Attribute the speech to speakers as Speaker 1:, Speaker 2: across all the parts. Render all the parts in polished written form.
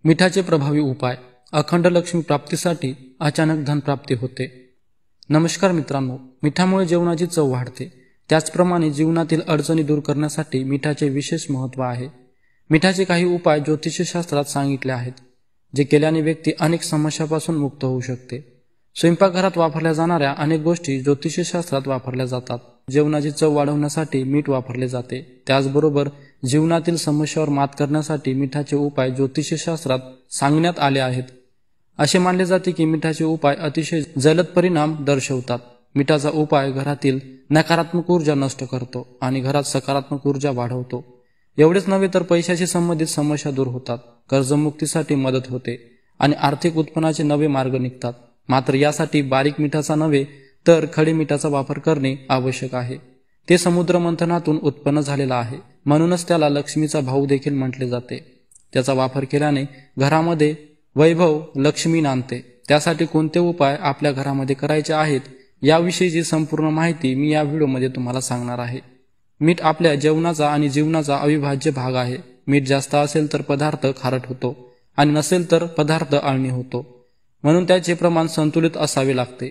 Speaker 1: मिठाचे प्रभावी उपाय. अखंड लक्ष्मी प्राप्तीसाठी अचानक धन प्राप्ती होते. नमस्कार मित्रांनो, मिठामुळे जेवणाची चव वाढते. त्याचप्रमाणे जीवनातील अडचणी दूर करण्यासाठी मिठाचे विशेष महत्त्व आहे. मिठाचे काही उपाय ज्योतिषशास्त्रात सांगितले आहेत, जे केल्याने व्यक्ती अनेक समस्यांपासून मुक्त होऊ शकते. स्वयंपाकघरात वापरल्या जाणाऱ्या अनेक गोष्टी ज्योतिषशास्त्रात वापरल्या जातात. जेवणाची चव वाढवण्यासाठी मीठ वापरले जाते. त्याचबरोबर जीवनातील समस्यांवर मात करण्यासाठी मिठाचे उपाय ज्योतिषशास्त्रात सांगण्यात आले आहेत. असे मानले जाते की मिठाचे उपाय अतिशय जलद परिणाम दर्शवतात. मिठाचा उपाय घरातील नकारात्मक ऊर्जा नष्ट करतो आणि घरात सकारात्मक ऊर्जा वाढवतो. एवढेच नव्हे तर पैशाशी संबंधित समस्या दूर होतात, कर्जमुक्तीसाठी मदत होते आणि आर्थिक उत्पन्नाचे नवे मार्ग निघतात. मात्र यासाठी बारीक मिठाचा नव्हे तर खडे मिठाचा वापर करणे आवश्यक आहे. ते समुद्र मंथनातून उत्पन्न झालेला आहे, म्हणूनच त्याला लक्ष्मीचा भाऊ देखील म्हटले जाते. त्याचा वापर केल्याने घरामध्ये वैभव, लक्ष्मी नांदते. त्यासाठी कोणते उपाय आपल्या घरामध्ये करायचे आहेत याविषयीची संपूर्ण माहिती मी या व्हिडिओमध्ये तुम्हाला सांगणार आहे. मीठ आपल्या जेवणाचा आणि जीवनाचा अविभाज्य भाग आहे. मीठ जास्त असेल तर पदार्थ खारट होतो आणि नसेल तर पदार्थ आळणी होतो, म्हणून त्याचे प्रमाण संतुलित असावे लागते.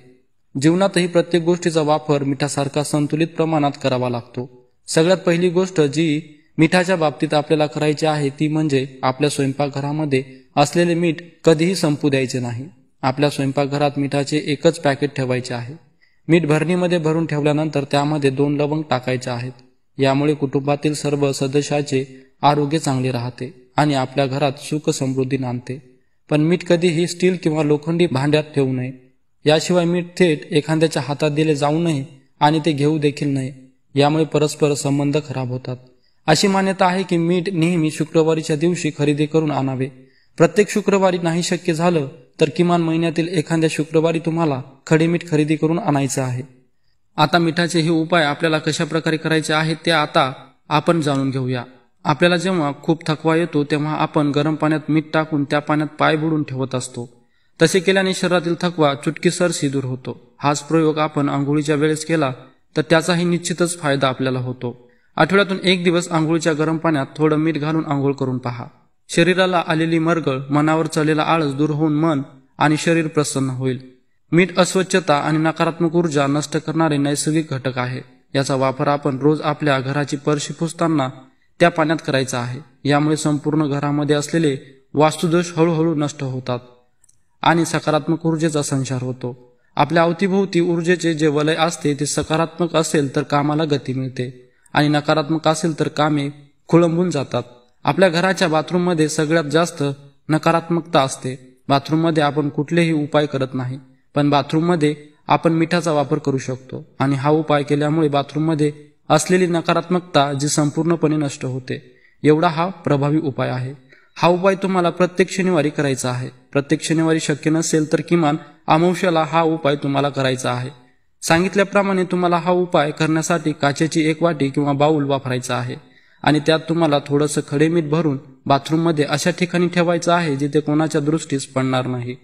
Speaker 1: जीवनातही प्रत्येक गोष्टीचा वापर मिठासारखा संतुलित प्रमाणात करावा लागतो. सगळ्यात पहिली गोष्ट जी मिठाच्या बाबतीत आपल्याला करायची आहे ती म्हणजे आपल्या स्वयंपाकघरामध्ये असलेले मीठ कधीही संपू द्यायचे नाही. आपल्या स्वयंपाकघरात मिठाचे एकच पॅकेट ठेवायचे आहे. मीठ भरणीमध्ये भरून ठेवल्यानंतर त्यामध्ये 2 लवंग टाकायचे आहेत. यामुळे कुटुंबातील सर्व सदस्याचे आरोग्य चांगले राहते आणि आपल्या घरात सुख समृद्धी नांदते. पण मीठ कधीही स्टील किंवा लोखंडी भांड्यात ठेवू नये. याशिवाय मीठ थेट एखाद्याच्या हातात दिले जाऊ नये आणि ते घेऊ देखील नये. यामुळे परस्पर संबंध खराब होतात. अशी मान्यता आहे की मीठ नेहमी शुक्रवारीच्या दिवशी खरेदी करून आणावे. प्रत्येक शुक्रवारी नाही शक्य झालं तर किमान महिन्यातील एखाद्या शुक्रवारी तुम्हाला खडे मीठ खरेदी करून आणायचे आहे. आता मिठाचे हे उपाय आपल्याला कशा प्रकारे करायचे आहेत ते आता आपण जाणून घेऊया. आपल्याला जेव्हा खूप थकवा येतो तेव्हा आपण गरम पाण्यात मीठ टाकून त्या पाण्यात पाय बुडून ठेवत असतो. तसे केल्याने शरीरातील थकवा चुटकीसरशी दूर होतो. हाच प्रयोग आपण आंघोळीच्या वेळेस केला तर त्याचाही निश्चितच फायदा आपल्याला होतो. आठवड्यातून 1 दिवस आंघोळीच्या गरम पाण्यात थोडं मीठ घालून आंघोळ करून पहा. शरीराला आलेली मरगळ, मनावर चढलेला आळस दूर होऊन मन आणि शरीर प्रसन्न होईल. मीठ अस्वच्छता आणि नकारात्मक ऊर्जा नष्ट करणारे नैसर्गिक घटक आहे. याचा वापर आपण रोज आपल्या घराची फरशी पुसताना त्या पाण्यात करायचा आहे. यामुळे संपूर्ण घरामध्ये असलेले वास्तुदोष हळूहळू नष्ट होतात आणि सकारात्मक ऊर्जेचा संचार होतो. आपल्या अवतीभोवती ऊर्जेचे जे वलय असते ते सकारात्मक असेल तर कामाला गती मिळते आणि नकारात्मक असेल तर कामे खोळंबून जातात. आपल्या घराच्या बाथरूममध्ये सगळ्यात जास्त नकारात्मकता असते. बाथरूममध्ये आपण कुठलेही उपाय करत नाही, पण बाथरूममध्ये आपण मिठाचा वापर करू शकतो आणि हा उपाय केल्यामुळे बाथरूममध्ये असलेली नकारात्मकता जी संपूर्णपणे नष्ट होते. एवढा हा प्रभावी उपाय आहे. हा उपाय तुम्हाला प्रत्येक शनिवारी करायचा आहे. प्रत्येक शनिवारी शक्य नसेल तर किमान अमावस्याला हा उपाय तुम्हाला करायचा आहे. सांगितल्याप्रमाणे तुम्हाला हा उपाय करण्यासाठी काचेची 1 वाटी किंवा बाऊल वापरायचा आहे आणि त्यात तुम्हाला थोडंसं खडे मीठ भरून बाथरूममध्ये अशा ठिकाणी ठेवायचं आहे जिथे कोणाच्या दृष्टीस पडणार नाही.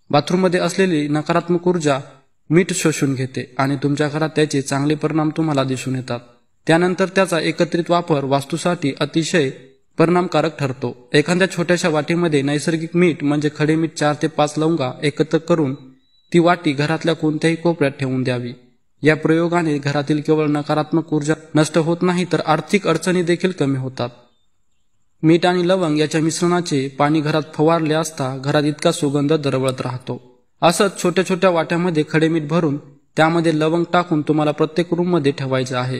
Speaker 1: बाथरूममध्ये असलेली नकारात्मक ऊर्जा मीठ शोषून घेते आणि तुमच्या घरात त्याचे चांगले परिणाम तुम्हाला दिसून येतात. त्यानंतर त्याचा एकत्रित वापर वास्तूसाठी अतिशय परिणामकारक ठरतो. एखाद्या छोट्याशा वाटीमध्ये नैसर्गिक मीठ म्हणजे खडे मीठ 4 ते 5 लवंगा एकत्र करून ती वाटी घरातल्या कोणत्याही कोपऱ्यात ठेवून द्यावी. या प्रयोगाने घरातील केवळ नकारात्मक ऊर्जा नष्ट होत नाही तर आर्थिक अडचणी देखील कमी होतात. मीठ आणि लवंग याच्या मिश्रणाचे पाणी घरात फवारले असता घरात इतका सुगंध दरवळत राहतो. असंच छोट्या छोट्या वाट्यामध्ये खडे मीठ भरून त्यामध्ये लवंग टाकून तुम्हाला प्रत्येक रूममध्ये ठेवायचे आहे.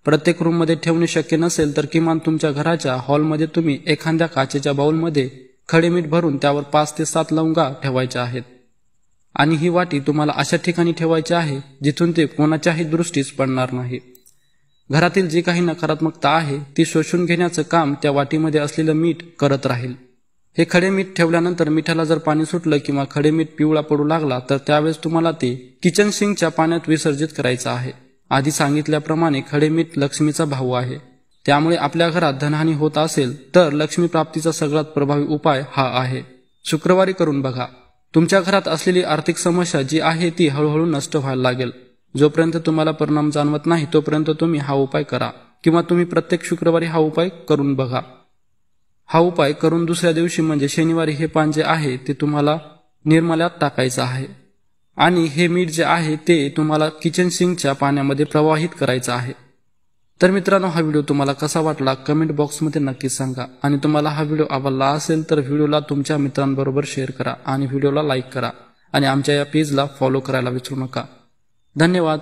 Speaker 1: प्रत्येक रूममध्ये ठेवणे शक्य नसेल तर किमान तुमच्या घराच्या हॉलमध्ये तुम्ही एखाद्या काचेच्या बाउलमध्ये खडे मीठ भरून त्यावर 5 ते 7 लवंगा ठेवायच्या आहेत आणि ही वाटी तुम्हाला अशा ठिकाणी ठेवायची आहे जिथून ते कोणाच्याही दृष्टीस पडणार नाही. घरातील जी काही नकारात्मकता आहे ती शोषून घेण्याचं काम त्या वाटीमध्ये असलेलं मीठ करत राहील. हे खडे मीठ ठेवल्यानंतर मिठाला जर पाणी सुटलं किंवा खडे मीठ पिवळा पडू लागला तर त्यावेळेस तुम्हाला ते किचन सिंकच्या पाण्यात विसर्जित करायचं आहे. आधी सांगितल्याप्रमाणे खडे मीठ लक्ष्मीचा भाऊ आहे. त्यामुळे आपल्या घरात धनहानी होत असेल तर लक्ष्मी प्राप्तीचा सगळ्यात प्रभावी उपाय हा आहे. शुक्रवारी करून बघा. तुमच्या घरात असलेली आर्थिक समस्या जी आहे ती हळूहळू नष्ट व्हायला लागेल. जोपर्यंत तुम्हाला परिणाम जाणवत नाही तोपर्यंत तुम्ही हा उपाय करा किंवा तुम्ही प्रत्येक शुक्रवारी हा उपाय करून बघा. हा उपाय करून दुसऱ्या दिवशी म्हणजे शनिवारी हे पान जे आहे ते तुम्हाला निर्माल्यात टाकायचं आहे आणि हे मीठ जे आहे ते तुम्हाला किचन सिंकच्या पाण्यामध्ये प्रवाहित करायचं आहे। तर मित्रांनो, हा व्हिडिओ तुम्हाला कसा वाटला कमेंट बॉक्समध्ये नक्की सांगा आणि तुम्हाला हा व्हिडिओ आवडला असेल तर व्हिडिओला तुमच्या मित्रांबरोबर शेअर करा आणि व्हिडिओला लाईक करा आणि आमच्या या पेजला फॉलो करायला विसरू नका। धन्यवाद।